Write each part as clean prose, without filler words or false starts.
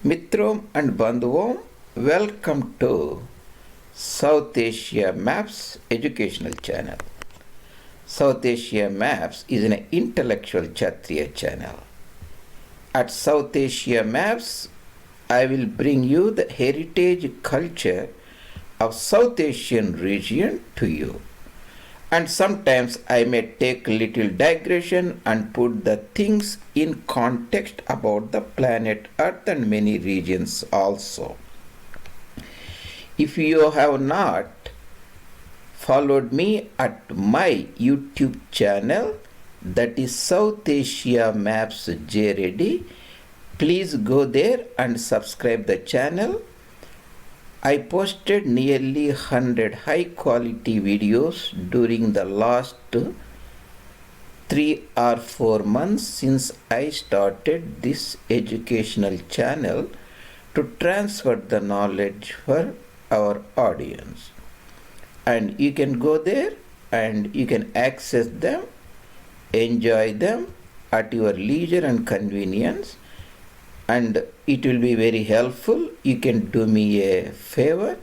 Mitrom and Bandhuvom, welcome to South Asia Maps educational channel. South Asia Maps is an intellectual Kshatriya channel. At South Asia Maps, I will bring you the heritage culture of South Asian region to you. And sometimes I may take little digression and put the things in context about the planet Earth and many regions also. If you have not followed me at my YouTube channel, that is South Asia Maps JRD, please go there and subscribe the channel. I posted nearly 100 high quality videos during the last 3 or 4 months since I started this educational channel to transfer the knowledge for our audience. And you can go there and you can access them, enjoy them at your leisure and convenience. And it will be very helpful. You can do me a favor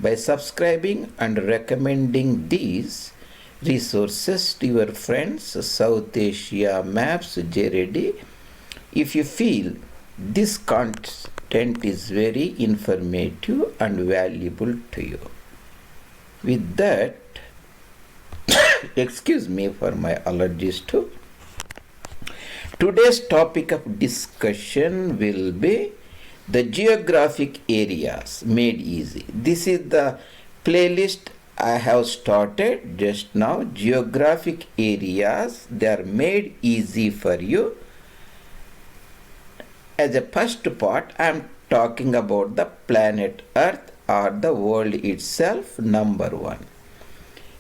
by subscribing and recommending these resources to your friends, South Asia Maps JRD, if you feel this content is very informative and valuable to you. With that, excuse me for my allergies too. Today's topic of discussion will be the geographic areas made easy. This is the playlist I have started just now. Geographic areas, they are made easy for you. As a first part, I am talking about the planet Earth or the world itself, number one.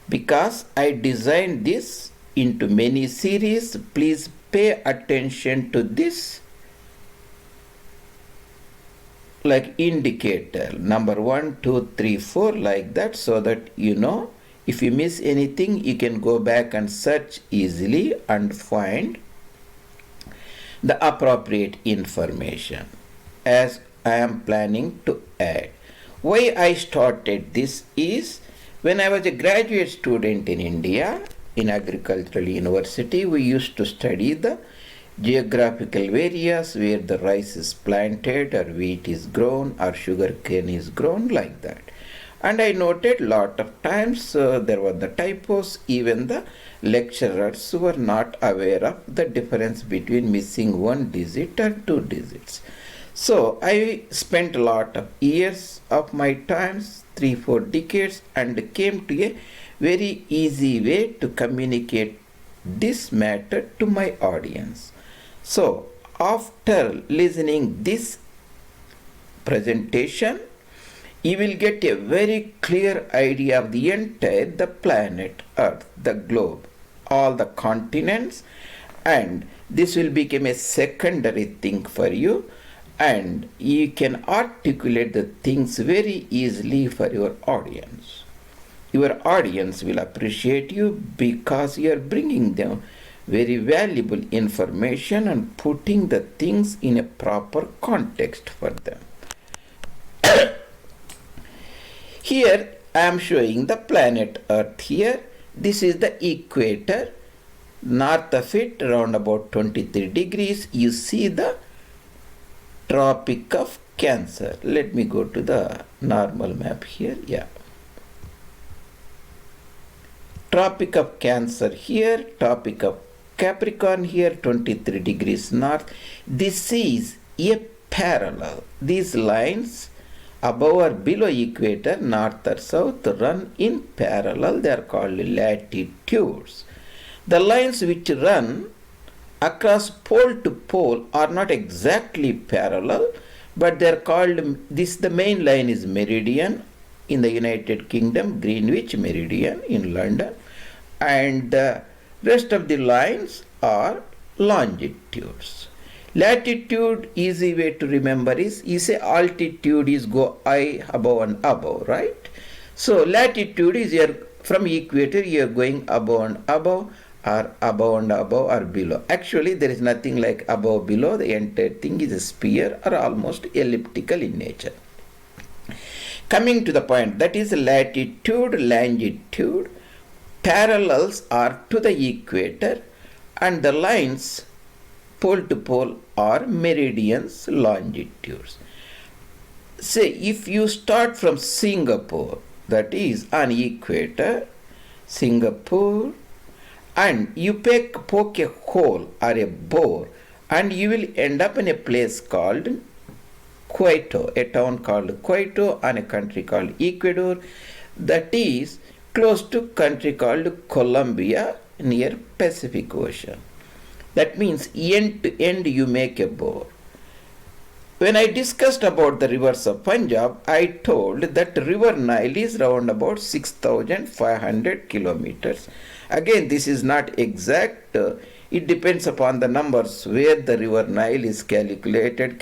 Because I designed this into many series, please pay attention to this like indicator number 1, 2, 3, 4 like that, so that you know if you miss anything you can go back and search easily and find the appropriate information as I am planning to add. Why I started this is when I was a graduate student in India, in agricultural university, we used to study the geographical areas where the rice is planted or wheat is grown or sugar cane is grown like that. And I noted lot of times there were the typos, even the lecturers were not aware of the difference between missing 1 digit or 2 digits. So I spent a lot of years of my times, 3-4 decades, and came to a very easy way to communicate this matter to my audience. So after listening this presentation, you will get a very clear idea of the entire the planet Earth, the globe, all the continents, and this will become a secondary thing for you, and you can articulate the things very easily for your audience. Your audience will appreciate you because you are bringing them very valuable information and putting the things in a proper context for them. Here I am showing the planet Earth here. This is the equator. North of it, around about 23 degrees, you see the Tropic of Cancer. Let me go to the normal map here. Yeah. Tropic of Cancer here, Tropic of Capricorn here, 23 degrees north. This is a parallel. These lines above or below equator, north or south, run in parallel. They are called latitudes. The lines which run across pole to pole are not exactly parallel, but they are called, the main line is meridian in the United Kingdom, Greenwich Meridian in London, and the rest of the lines are longitudes. Latitude, easy way to remember is, you say altitude is go high above and above, right? So latitude is from equator you are going above and above, or above or below. Actually, there is nothing like above, below. The entire thing is a sphere or almost elliptical in nature. Coming to the point, that is latitude, longitude, parallels are to the equator, and the lines pole to pole are meridians, longitudes. Say if you start from Singapore, that is on equator, Singapore, and you poke a hole or a bore, and you will end up in a place called Quito, a town called Quito, and a country called Ecuador, that is close to country called Colombia near Pacific Ocean. That means end to end you make a bore. When I discussed about the rivers of Punjab, I told that river Nile is round about 6,500 kilometers. Again, this is not exact. It depends upon the numbers where the river Nile is calculated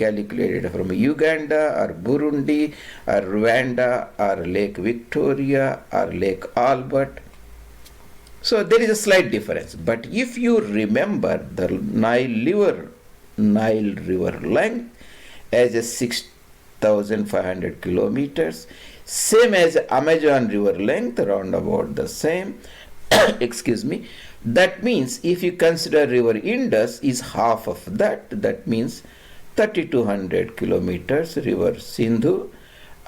from Uganda or Burundi or Rwanda or Lake Victoria or Lake Albert. So there is a slight difference. But if you remember the Nile River length as a 6,500 kilometers, same as Amazon River length, around about the same. Excuse me. That means if you consider river Indus is half of that, that means 3,200 kilometers. River Sindhu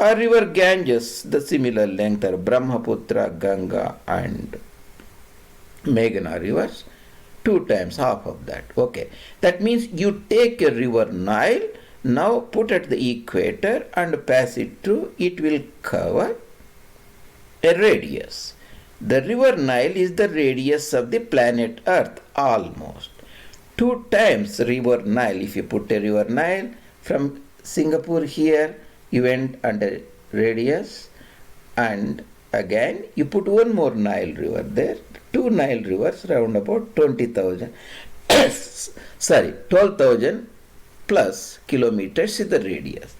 or river Ganges, the similar length are Brahmaputra, Ganga and Meghna rivers, 2 times half of that. Okay, that means you take a river Nile, now put at the equator and pass it through, it will cover a radius. The river Nile is the radius of the planet Earth almost. 2 times river Nile, if you put a river Nile from Singapore here, you went under radius, and again you put one more Nile river there. 2 Nile rivers, round about 12,000 plus kilometers is the radius.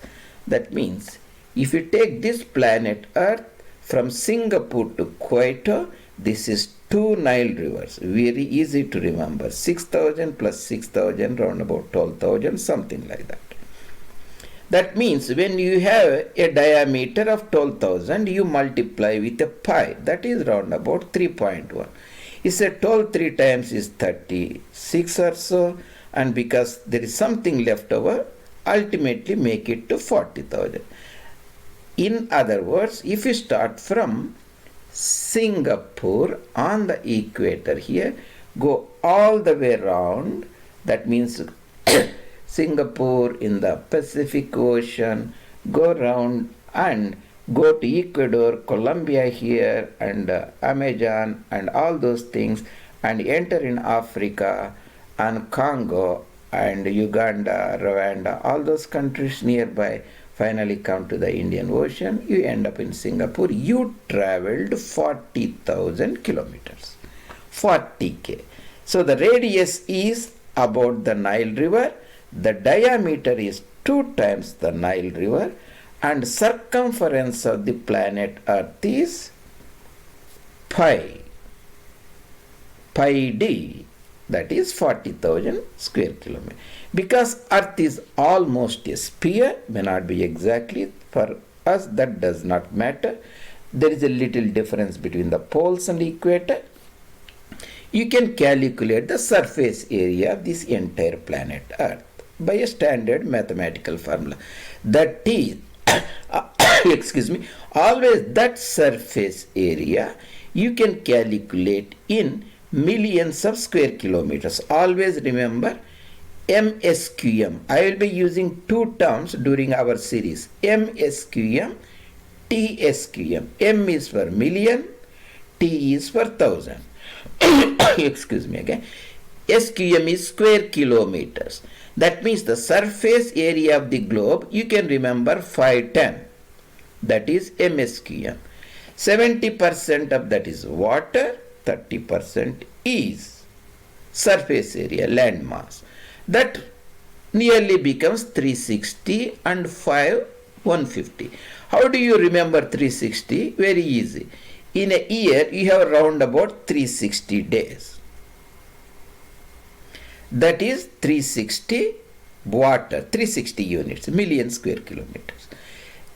That means if you take this planet Earth from Singapore to Quito, this is 2 Nile rivers. Very easy to remember. 6,000 plus 6,000, round about 12,000, something like that. That means when you have a diameter of 12,000, you multiply with a pi. That is round about 3.1. You say 12 3 times is 36 or so, and because there is something left over, ultimately make it to 40,000. In other words, if you start from Singapore on the equator here, go all the way around, that means Singapore in the Pacific Ocean, go around and go to Ecuador, Colombia here, and Amazon and all those things, and enter in Africa and Congo and Uganda, Rwanda, all those countries nearby, finally come to the Indian Ocean, you end up in Singapore. You traveled 40,000 kilometers, 40K. So the radius is about the Nile River, the diameter is 2 times the Nile River, and circumference of the planet Earth is pi d, that is 40,000 square kilometers. Because Earth is almost a sphere, may not be exactly, for us that does not matter. There is a little difference between the poles and the equator. You can calculate the surface area of this entire planet Earth by a standard mathematical formula. That is, excuse me, always that surface area you can calculate in millions of square kilometers. Always remember MSQM. I will be using 2 terms during our series. MSQM, TSQM. M is for million, T is for thousand. Excuse me again. SQM is square kilometers. That means the surface area of the globe, you can remember 510. That is MSQM. 70% of that is water, 30% is surface area, land mass. That nearly becomes 360 and 5, 150. How do you remember 360? Very easy. In a year, you have around about 360 days. That is 360 water, 360 units, million square kilometers.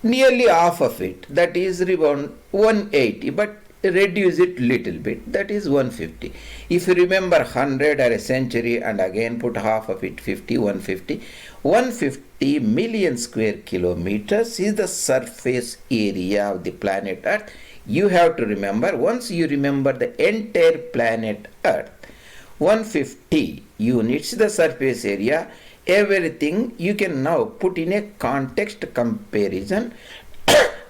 Nearly half of it, that is around 180, but reduce it little bit, that is 150. If you remember 100 or a century and again put half of it, 50, 150, 150 million square kilometers is the surface area of the planet Earth. You have to remember, once you remember the entire planet Earth, 150 units the surface area, everything you can now put in a context comparison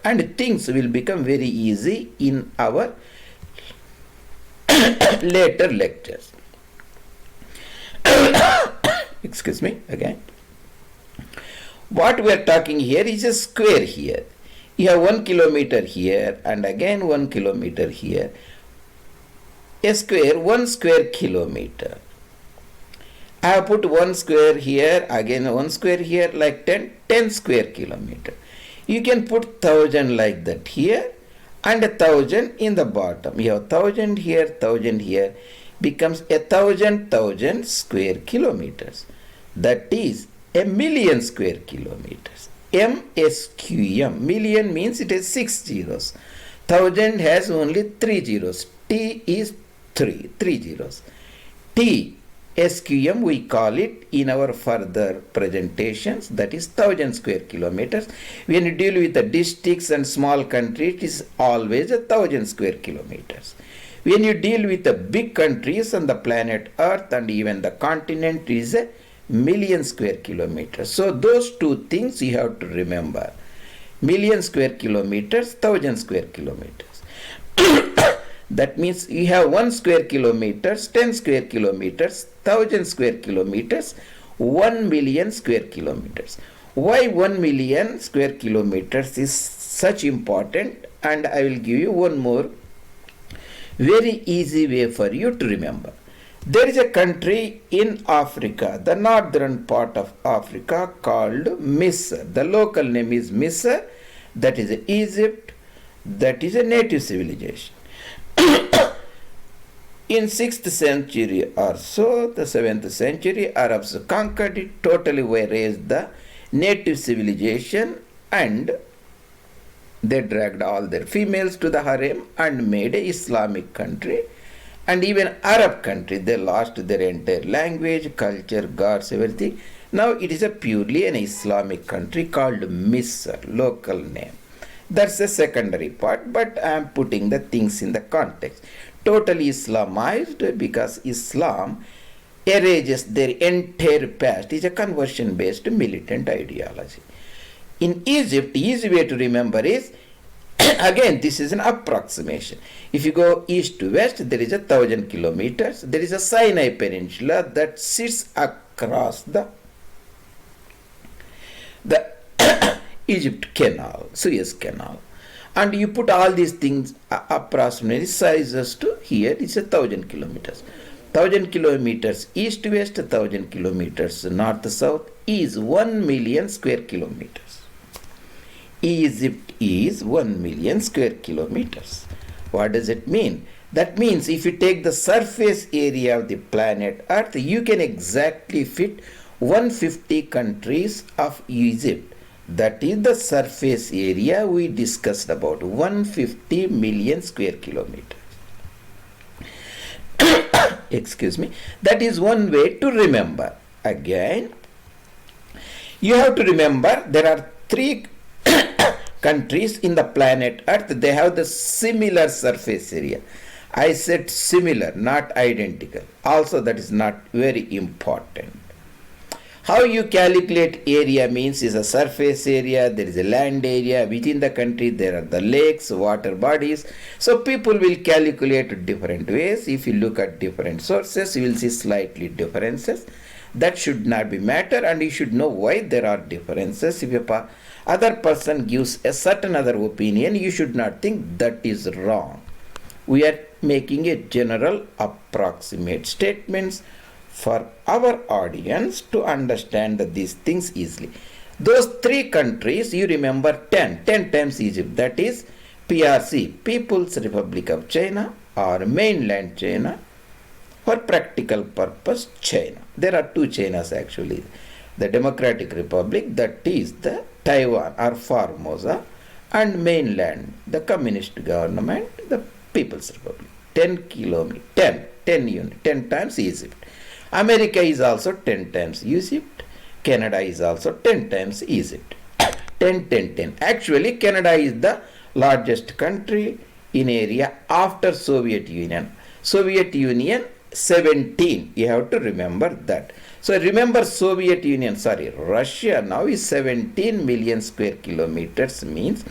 and things will become very easy in our later lectures. Excuse me again. What we are talking here is a square here. You have 1 kilometer here and again 1 kilometer here. A square, 1 square kilometer. I have put 1 square here, again 1 square here, like 10 square kilometer. You can put 1000 like that here and 1000 in the bottom. You have 1000 here, 1000 here, becomes 1,000 square kilometers. That is a million square kilometers. MSQM, million means it has 6 zeros. 1000 has only 3 zeros. T is 3 zeros. T SQM we call it in our further presentations, that is 1000 square kilometers. When you deal with the districts and small countries, it is always 1000 square kilometers. When you deal with the big countries on the planet Earth and even the continent, it is a million square kilometers. So those two things you have to remember. Million square kilometers, 1000 square kilometers. That means you have 1 square kilometers, 10 square kilometers, 1000 square kilometers, 1 million square kilometers. Why 1 million square kilometers is such important, and I will give you one more very easy way for you to remember. There is a country in Africa, the northern part of Africa, called Misr. The local name is Misr, that is Egypt, that is a native civilization. In 6th century or so, the 7th century, Arabs conquered it, totally erased the native civilization, and they dragged all their females to the harem and made an Islamic country. And even Arab country, they lost their entire language, culture, gods, everything. Now it is a purely an Islamic country called Misr, local name. That's the secondary part, but I am putting the things in the context. Totally Islamized because Islam erases their entire past. It's a conversion-based militant ideology. In Egypt, easy way to remember is, again, this is an approximation. If you go east to west, there is 1000 kilometers. There is a Sinai Peninsula that sits across the Egypt Canal, Suez Canal. And you put all these things approximately sizes to here is 1000 kilometers. 1000 kilometers east west, 1000 kilometers north south is 1 million square kilometers. Egypt is 1 million square kilometers. What does it mean? That means if you take the surface area of the planet Earth, you can exactly fit 150 countries of Egypt. That is the surface area we discussed about, 150 million square kilometers. Excuse me. That is one way to remember. Again, you have to remember there are 3 countries in the planet Earth. They have the similar surface area. I said similar, not identical. Also, that is not very important. How you calculate area means is a surface area, there is a land area, within the country there are the lakes, water bodies. So people will calculate different ways. If you look at different sources, you will see slightly differences. That should not be matter, and you should know why there are differences. If a other person gives a certain other opinion, you should not think that is wrong. We are making a general approximate statements for our audience to understand these things easily. Those 3 countries, you remember 10 times Egypt, that is PRC, People's Republic of China, or mainland China, For practical purpose, China. There are two Chinas actually. The Democratic Republic, that is the Taiwan or Formosa, and mainland, the communist government, the People's Republic. 10 times Egypt. America is also 10 times Egypt. Canada is also 10 times Egypt. 10. Actually, Canada is the largest country in area after Soviet Union. Soviet Union 17. You have to remember that. So remember Russia now is 17 million square kilometers, means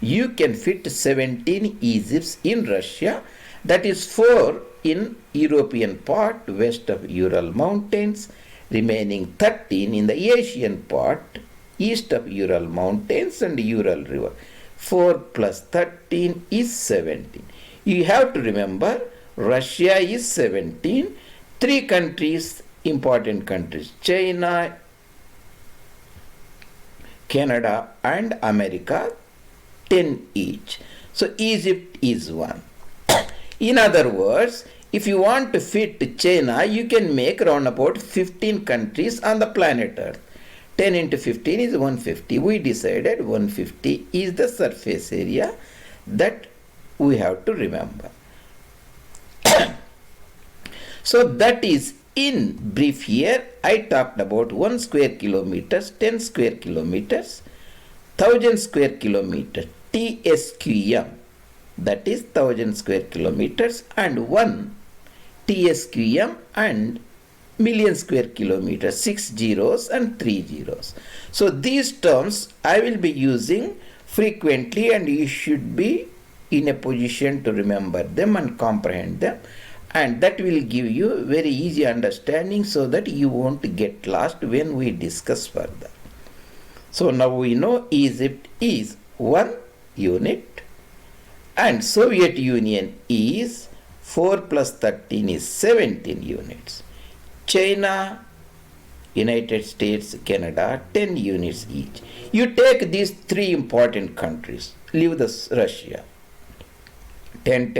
you can fit 17 Egypts in Russia. That is 4 in European part west of Ural Mountains, remaining 13 in the Asian part east of Ural Mountains and Ural River. 4 plus 13 is 17. You have to remember Russia is 17. 3 countries, important countries, China, Canada and America, 10 each. So Egypt is 1. In other words, if you want to fit China, you can make around about 15 countries on the planet Earth. 10 into 15 is 150. We decided 150 is the surface area that we have to remember. So that is in brief here. I talked about 1 square kilometers, 10 square kilometers, 1000 square kilometers, TSQM. That is 1000 square kilometers, and 1 TSQM and million square kilometers, 6 zeros and 3 zeros. So these terms I will be using frequently, and you should be in a position to remember them and comprehend them, and that will give you very easy understanding so that you won't get lost when we discuss further. So now we know Egypt is 1 unit and Soviet Union is 4 plus 13 is 17 units. China, United States, Canada, 10 units each. You take these 3 important countries, leave Russia. 10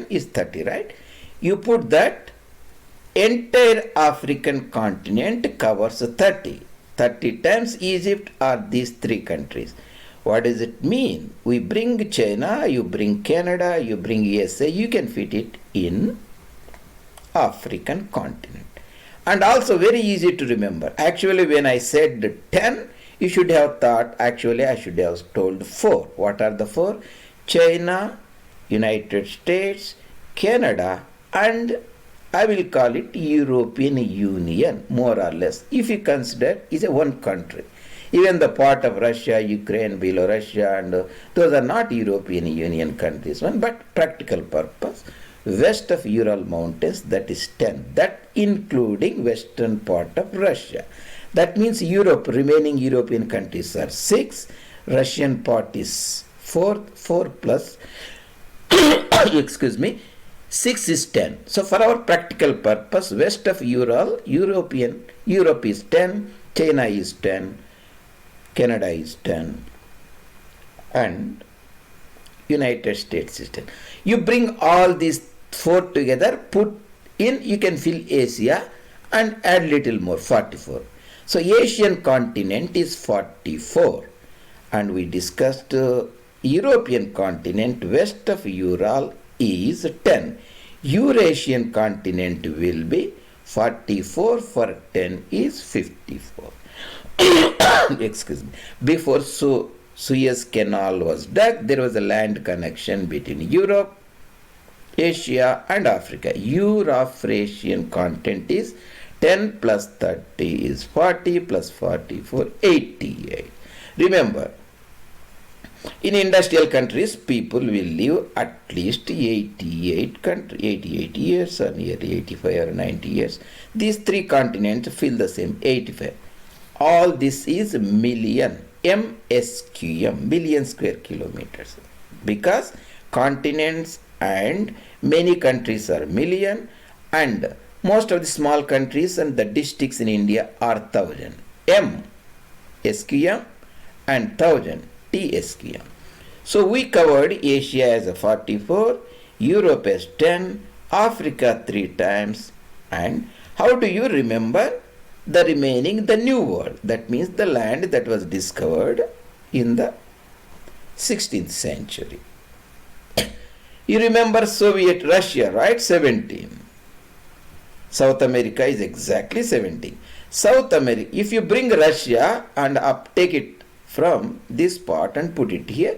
is 30, right? You put that, entire African continent covers 30. 30 times Egypt are these 3 countries. What does it mean? We bring China, you bring Canada, you bring USA, you can fit it in African continent. And also very easy to remember. Actually, when I said 10, you should have thought, actually I should have told 4. What are the 4? China, United States, Canada, and I will call it European Union, more or less, if you consider is a one country. Even the part of Russia, Ukraine, Belarus, and those are not European Union countries, but practical purpose. West of Ural Mountains, that is 10. That including western part of Russia. That means Europe, remaining European countries are 6. Russian part is 4 plus, excuse me, 6 is 10. So for our practical purpose, west of Ural, Europe is 10, China is 10, Canada is 10, and United States is 10. You bring all these 4 together, put in, you can fill Asia and add little more, 44. So Asian continent is 44, and we discussed European continent west of Ural is 10. Eurasian continent will be 44, for 10 is 54. Excuse me. Before Suez Canal was dug, there was a land connection between Europe, Asia and Africa. Afro-Eurasian continent is 10 plus 30 is 40 plus 44, 88. Remember, in industrial countries, people will live at least 88 years or nearly 85 or 90 years. These 3 continents fill the same 85. All this is million, MSQM, million square kilometers. Because continents and many countries are million, and most of the small countries and the districts in India are 1000. M SQM and 1000 TSQM. So we covered Asia as a 44, Europe as 10, Africa 3 times, And how do you remember the remaining, the New World? That means the land that was discovered in the 16th century. You remember Soviet Russia, right? 17. South America is exactly 17. South America, if you bring Russia and take it from this part and put it here,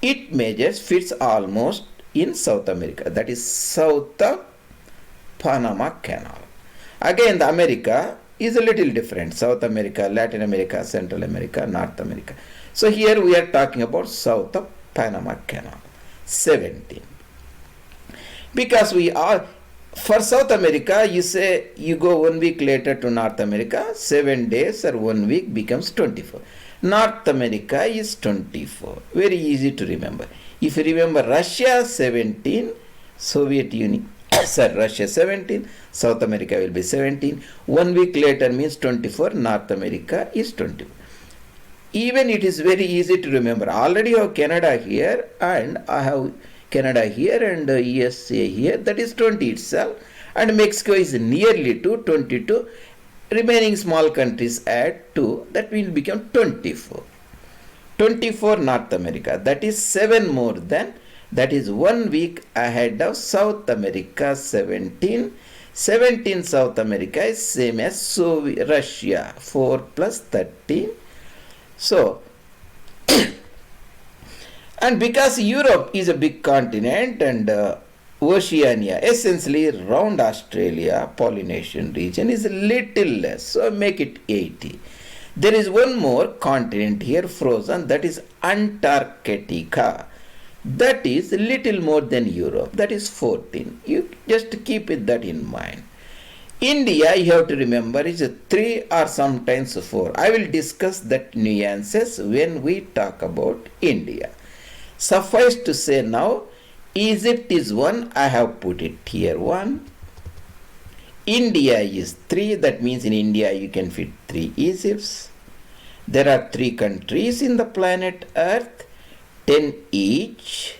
it measures, fits almost in South America. That is south of Panama Canal. Again, the America is a little different. South America, Latin America, Central America, North America. So here we are talking about south of Panama Canal, 17. Because we are, for South America, you say you go 1 week later to North America, 7 days or 1 week becomes 24. North America is 24. Very easy to remember. If you remember Russia 17, Soviet Union, Russia 17, South America will be 17. 1 week later means 24, North America is 24. Even it is very easy to remember. Already I have Canada here and I have Canada here and USA here, that is 20 itself, and Mexico is nearly to 22. Remaining small countries add 2, that will become 24. 24 North America, that is 7 more than, that is 1 week ahead of South America 17. 17 South America is same as Russia, 4 plus 13. So, and because Europe is a big continent and Oceania, essentially around Australia, Polynesian region is a little less, so make it 80. There is one more continent here frozen, that is Antarctica. That is a little more than Europe, that is 14. You just keep that in mind. India, you have to remember, is a 3 or sometimes 4. I will discuss that nuances when we talk about India. Suffice to say now, Egypt is 1, I have put it here 1. India is 3, that means in India you can fit 3 Egypts. There are 3 countries in the planet Earth, 10 each.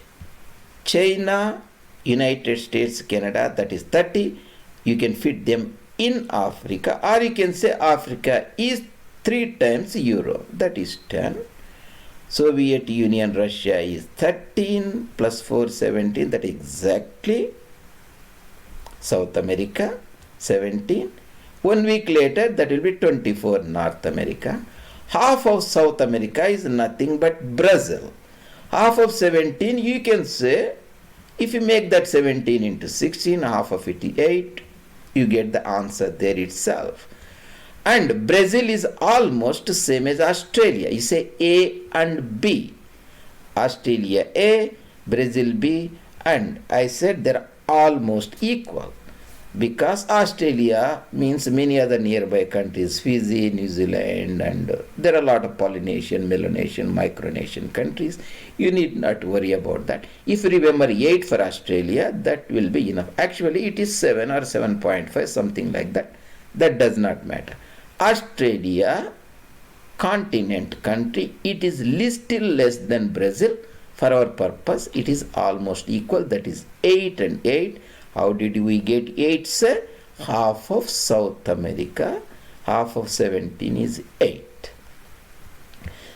China, United States, Canada, that is 30. You can fit them in Africa, or you can say Africa is 3 times Europe, that is 10. Soviet Union, Russia is 13 plus 4, 17, that is exactly South America, 17. 1 week later, that will be 24 North America. Half of South America is nothing but Brazil. Half of 17, you can say, if you make that 17 into 16, half of it is 8, you get the answer there itself. And Brazil is almost the same as Australia. You say A and B. Australia A, Brazil B, and I said they're almost equal. Because Australia means many other nearby countries, Fiji, New Zealand, and there are a lot of Polynesian, Melanesian, Micronesian countries. You need not worry about that. If you remember 8 for Australia, that will be enough. Actually, it is 7 or 7.5, something like that. That does not matter. Australia, continent country, it is still less than Brazil. For our purpose, it is almost equal, that is 8 and 8. How did we get 8, sir? Half of South America, half of 17 is 8.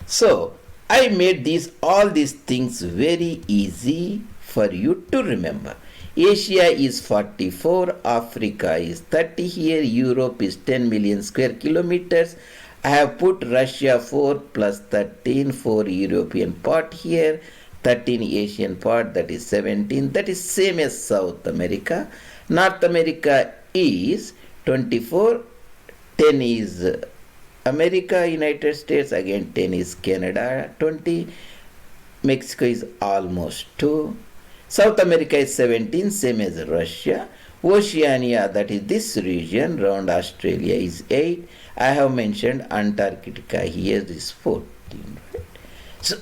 So, I made all these things very easy for you to remember. Asia is 44, Africa is 30 here, Europe is 10 million square kilometers. I have put Russia 4 plus 13, 4 European part here, 13 Asian part, that is 17, that is same as South America. North America is 24, 10 is America, United States, again 10 is Canada, 20, Mexico is almost 2. South America is 17, same as Russia. Oceania, that is this region, around Australia is 8. I have mentioned Antarctica here is 14. Right? So,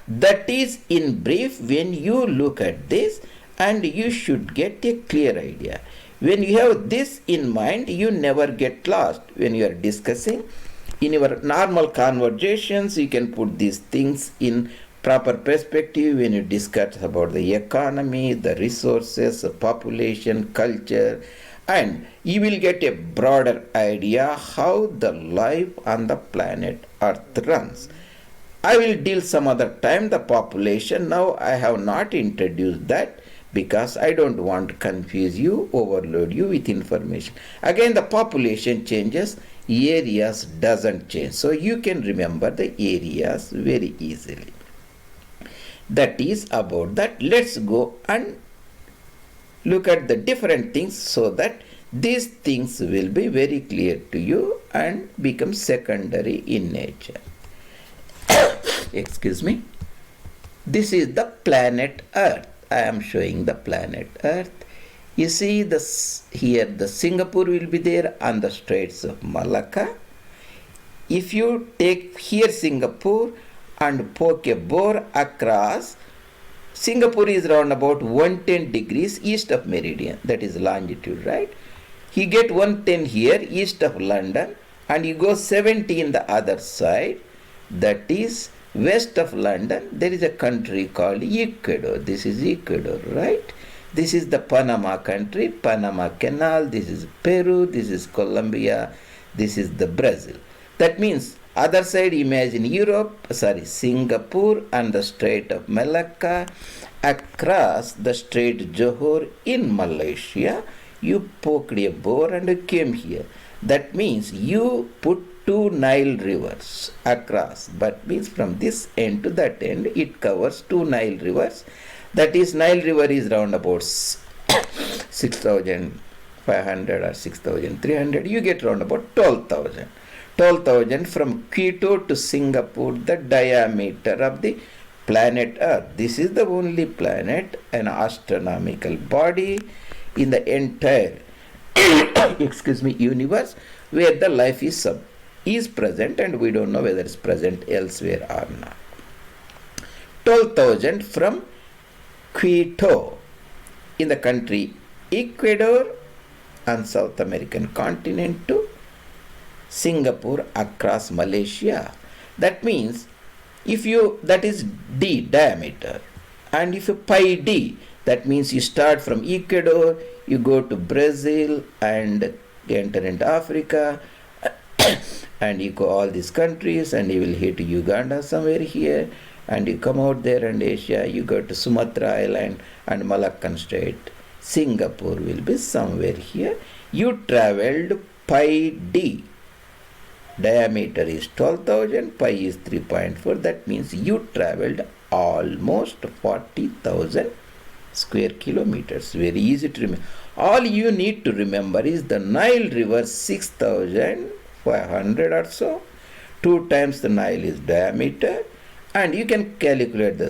that is in brief when you look at this, and you should get a clear idea. When you have this in mind, you never get lost. When you are discussing, in your normal conversations, you can put these things in proper perspective when you discuss about the economy, the resources, the population, culture, and you will get a broader idea how the life on the planet Earth runs. I will deal some other time the population. Now I have not introduced that because I don't want to confuse you, overload you with information. Again, the population changes, areas doesn't change. So you can remember the areas very easily. That is about that. Let's go and look at the different things so that these things will be very clear to you and become secondary in nature. Excuse me. This is the planet Earth. I am showing the planet Earth. You see this here, the Singapore will be there on the Straits of Malacca. If you take here Singapore and poke a bore across, Singapore is around about 110 degrees east of meridian, that is longitude, right? You get 110 here east of London and you go 70 in the other side, that is west of London. There is a country called Ecuador. This is Ecuador, right? This is the Panama country, Panama Canal. This is Peru, this is Colombia, this is the Brazil. That means other side, imagine Singapore and the Strait of Malacca. Across the Strait Johor in Malaysia, you poked a bore and you came here. That means you put two Nile rivers across, but means from this end to that end it covers two Nile rivers. That is, Nile River is round about 6,500 or 6,300. You get round about 12,000. 12,000 from Quito to Singapore, the diameter of the planet Earth. This is the only planet, an astronomical body in the entire universe where the life is present, and we don't know whether it's present elsewhere or not. 12,000 from Quito in the country Ecuador on South American continent to Singapore across Malaysia. That means that is D diameter, and if you pi D, that means you start from Ecuador, you go to Brazil and enter into Africa and you go all these countries and you will hit Uganda somewhere here, and you come out there and Asia, you go to Sumatra Island and Malaccan Strait. Singapore will be somewhere here. You traveled pi D. Diameter is 12,000, pi is 3.4. That means you traveled almost 40,000 square kilometers. Very easy to remember. All you need to remember is the Nile River, 6,500 or so. 2 times the Nile is diameter, and you can calculate the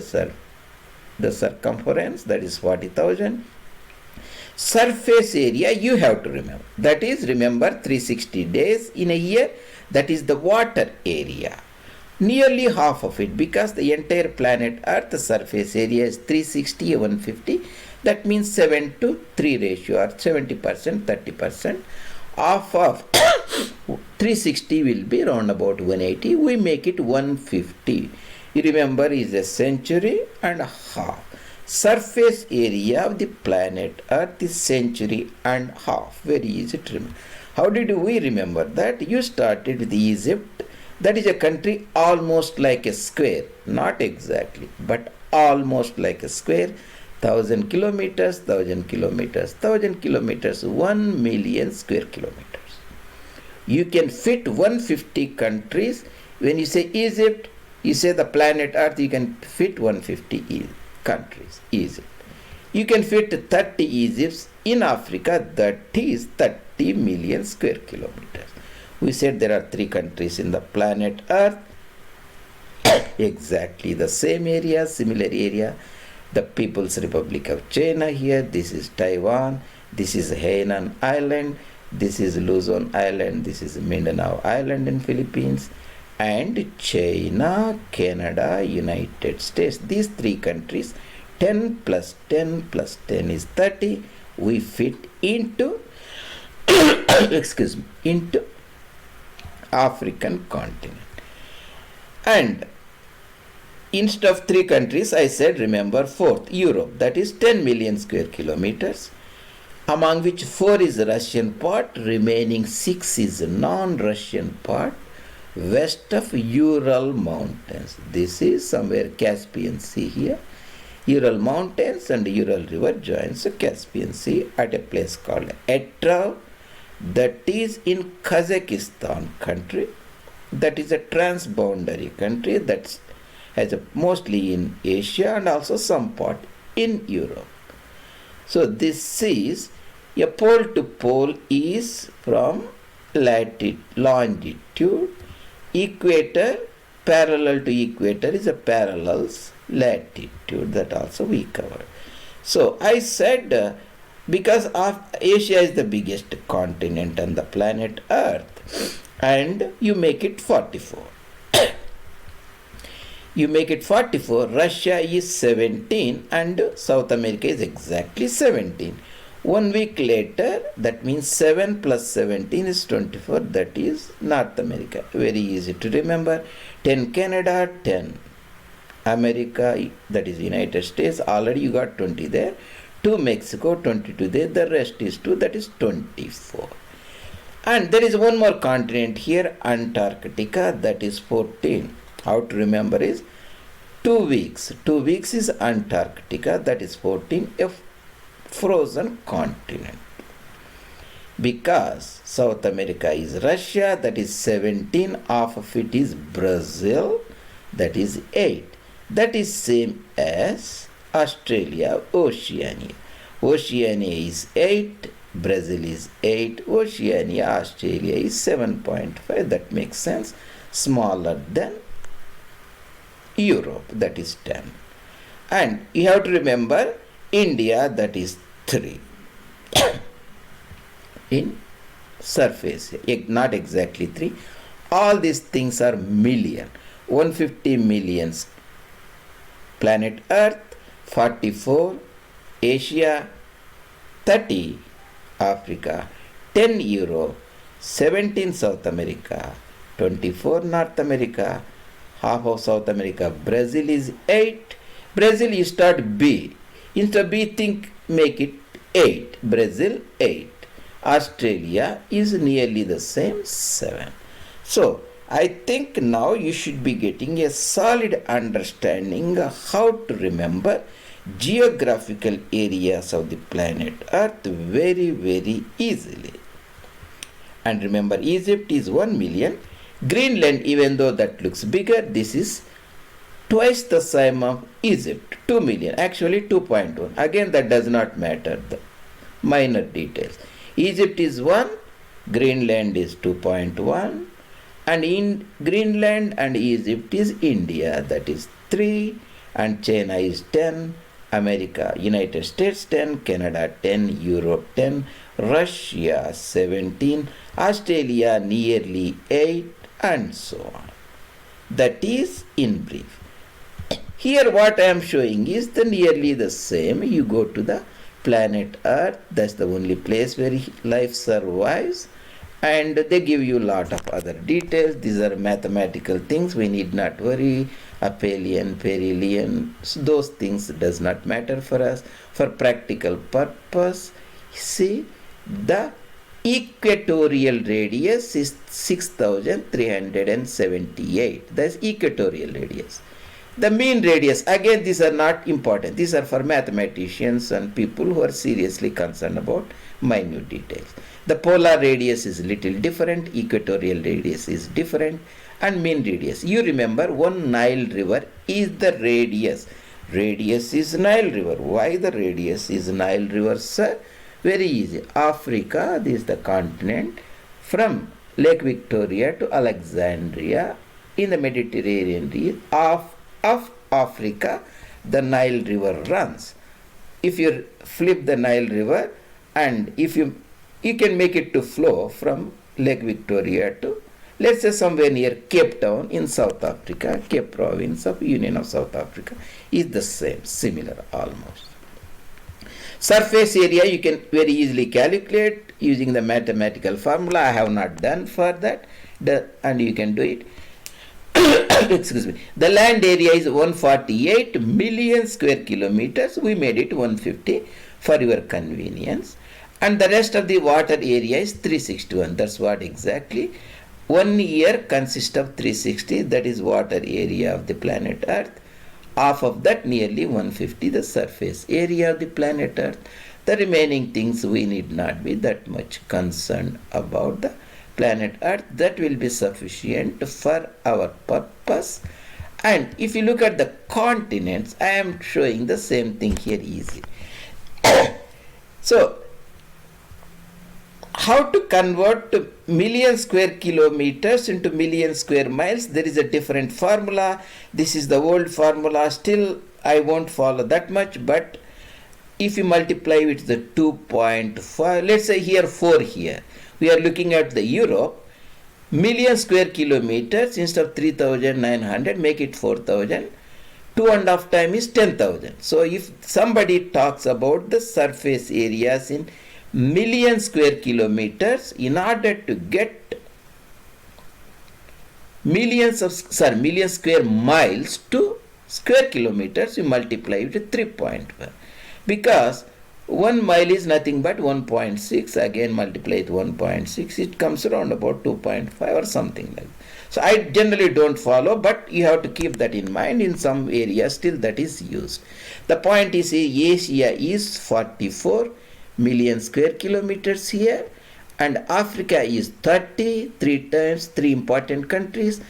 circumference, that is 40,000. Surface area you have to remember. That is, remember 360 days in a year. That is the water area. Nearly half of it, because the entire planet Earth, the surface area is 360, 150. That means 7 to 3 ratio, or 70%, 30%. Half of 360 will be around about 180. We make it 150. You remember, is a century and a half. Surface area of the planet Earth is century and half. Very easy to remember. How did we remember that? You started with Egypt. That is a country almost like a square. Not exactly, but almost like a square. 1,000 kilometers, 1,000 kilometers, 1,000 kilometers, 1 million square kilometers. You can fit 150 countries. When you say Egypt, you say the planet Earth, you can fit 150 countries, Egypt. You can fit 30 Egypts in Africa, that is 30 million square kilometers. We said there are 3 countries in the planet Earth, exactly the same area, similar area. The People's Republic of China here, this is Taiwan, this is Hainan Island, this is Luzon Island, this is Mindanao Island in Philippines, and China, Canada, United States. These 3 countries, 10 plus 10 plus 10 is 30. We fit into into African continent. And instead of 3 countries, I said, remember 4th, Europe, that is 10 million square kilometers. among which 4 is Russian part, remaining 6 is non-Russian part, west of Ural Mountains. This is somewhere Caspian Sea here. Ural Mountains and Ural River joins the Caspian Sea at a place called Etrov, that is in Kazakhstan country. That is a transboundary country that has mostly in Asia and also some part in Europe. So this is a pole to pole is from longitude. Equator, parallel to equator is a parallels latitude, that also we covered. So I said because of Asia is the biggest continent on the planet Earth, and you make it 44. You make it 44, Russia is 17 and South America is exactly 17. 1 week later, that means 7 plus 17 is 24, that is North America. Very easy to remember. 10 Canada, 10 America, that is United States, already you got 20 there. 2 Mexico, 22 there, the rest is 2, that is 24. And there is one more continent here, Antarctica, that is 14. How to remember is 2 weeks. 2 weeks is Antarctica, that is 14, a frozen continent. Because South America is Russia, that is 17, half of it is Brazil, that is 8. That is same as Australia, Oceania. Oceania is 8, Brazil is 8, Oceania, Australia is 7.5, that makes sense, smaller than Europe, that is 10. And you have to remember India, that is 3 in surface, not exactly 3. All these things are million. 150 millions planet Earth, 44 Asia, 30 Africa, 10 Europe, 17 South America, 24 North America, half of South America. Brazil is 8. Brazil you start B. Instead of B, make it 8. Brazil 8. Australia is nearly the same, 7. So I think now you should be getting a solid understanding of how to remember geographical areas of the planet Earth very, very easily. And remember, Egypt is 1 million. Greenland, even though that looks bigger, this is twice the size of Egypt, 2 million, actually 2.1. Again, that does not matter, the minor details. Egypt is 1, Greenland is 2.1, and in Greenland and Egypt is India, that is 3, and China is 10, America, United States 10, Canada 10, Europe 10, Russia 17, Australia nearly 8, and so on. That is in brief. Here what I am showing is the nearly the same. You go to the planet Earth, that's the only place where life survives, and they give you a lot of other details. These are mathematical things, we need not worry. Aphelion, perihelion, those things does not matter for us. For practical purpose, see, the equatorial radius is 6,378. That's equatorial radius. The mean radius, again, these are not important. These are for mathematicians and people who are seriously concerned about minute details. The polar radius is little different, equatorial radius is different, and mean radius. You remember, one Nile River is the radius. Radius is Nile River. Why the radius is Nile River, sir? Very easy. Africa, this is the continent, from Lake Victoria to Alexandria in the Mediterranean region of Africa, the Nile River runs. If you flip the Nile River, and if you can make it to flow from Lake Victoria to, let's say, somewhere near Cape Town in South Africa, Cape Province of Union of South Africa, is the same, similar almost. Surface area you can very easily calculate using the mathematical formula. I have not done for that, and you can do it. Excuse me. The land area is 148 million square kilometers. We made it 150 for your convenience. And the rest of the water area is 361. That's what exactly. 1 year consists of 360, that is water area of the planet Earth. Half of that, nearly 150, the surface area of the planet Earth. The remaining things we need not be that much concerned about the planet Earth. That will be sufficient for our purpose. And if you look at the continents, I am showing the same thing here easy. So, how to convert million square kilometers into million square miles? There is a different formula. This is the old formula. Still, I won't follow that much, but if you multiply with the 2.5, let's say here 4 here. We are looking at the Europe. Million square kilometers instead of 3,900, make it 4,000. 2.5 times is 10,000. So if somebody talks about the surface areas in million square kilometers, in order to get million square miles to square kilometers, you multiply with 3.1. Because 1 mile is nothing but 1.6, again multiply with 1.6, it comes around about 2.5 or something like that. So I generally don't follow, but you have to keep that in mind. In some areas still that is used. The point is Asia is 44 million square kilometers here, and Africa is 30, 3 times, 3 important countries,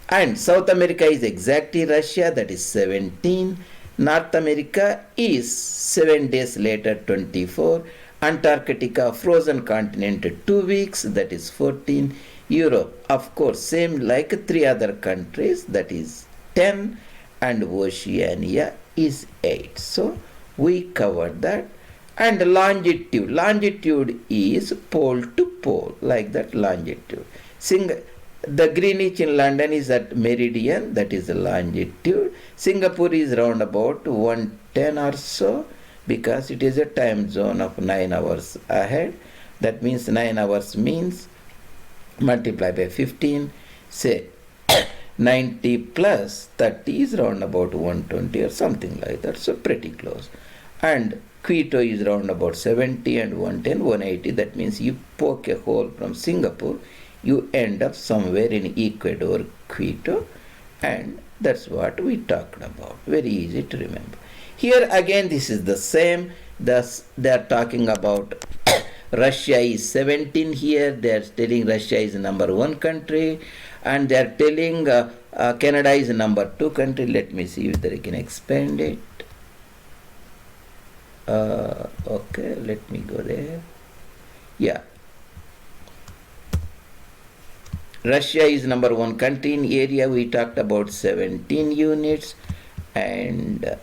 and South America is exactly Russia, that is 17. North America is 7 days later, 24. Antarctica, frozen continent, 2 weeks, that is 14. Europe, of course, same like 3 other countries, that is 10, and Oceania is 8. So we covered that. And longitude is pole to pole, like that longitude. The Greenwich in London is at meridian, that is the longitude. Singapore is round about 110 or so, because it is a time zone of 9 hours ahead. That means 9 hours means multiply by 15, say 90 plus 30 is round about 120 or something like that, so pretty close. And Quito is round about 70 and 110, 180. That means you poke a hole from Singapore, you end up somewhere in Ecuador, Quito, and that's what we talked about. Very easy to remember. Here again, this is the same. Thus, they are talking about Russia is 17 here. They are telling Russia is number 1 country, and they are telling Canada is number 2 country. Let me see whether I can expand it. Okay, let me go there. Yeah. Russia is number 1 country in area. We talked about 17 units. And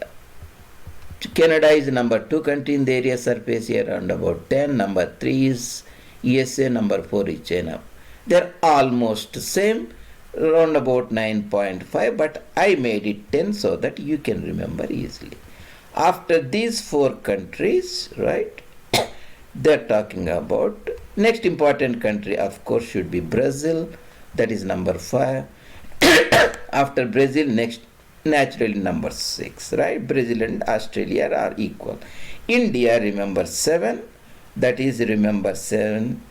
Canada is number 2 country in the area surface here, around about 10. Number 3 is USA. Number 4 is China. They're almost same, around about 9.5. But I made it 10 so that you can remember easily. After these 4 countries, right, they're talking about next important country, of course, should be Brazil. That is number 5. After Brazil, next naturally number 6, right? Brazil and Australia are equal. India, remember 7. That is, remember 7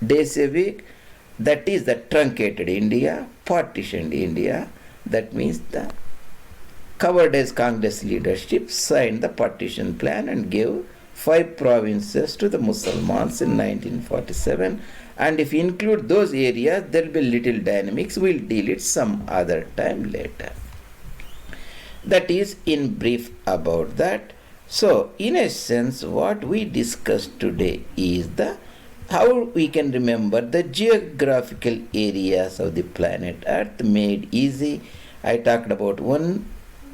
days a week. That is the truncated India, partitioned India. That means the covered as Congress leadership signed the partition plan and gave 5 provinces to the Muslims in 1947. And if you include those areas, there will be little dynamics. We'll deal it some other time later. That is in brief about that. So, in a sense, what we discussed today is how we can remember the geographical areas of the planet Earth made easy. I talked about 1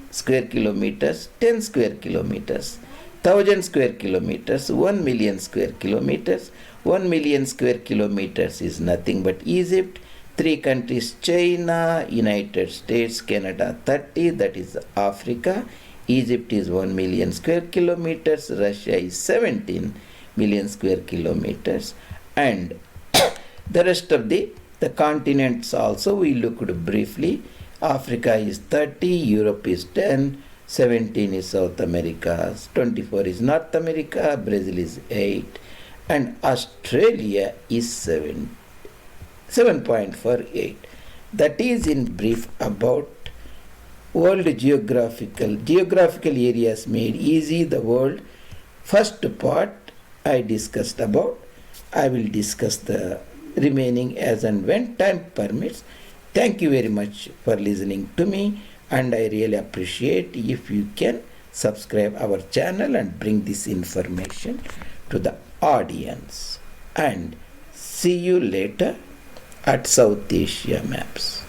square kilometers, 10 square kilometers, 1,000 square kilometers, 1 million square kilometers. 1 million square kilometers is nothing but Egypt. 3 countries, China, United States, Canada, 30, that is Africa. Egypt is 1 million square kilometers. Russia is 17 million square kilometers. And the rest of the continents also we looked briefly. Africa is 30, Europe is 10, 17 is South America, 24 is North America, Brazil is 8, and Australia is 7.48. That is in brief about World Geographical Areas Made Easy, the world. First part I discussed about. I will discuss the remaining as and when time permits. Thank you very much for listening to me, and I really appreciate if you can subscribe our channel and bring this information to the audience. And see you later at South Asia Maps.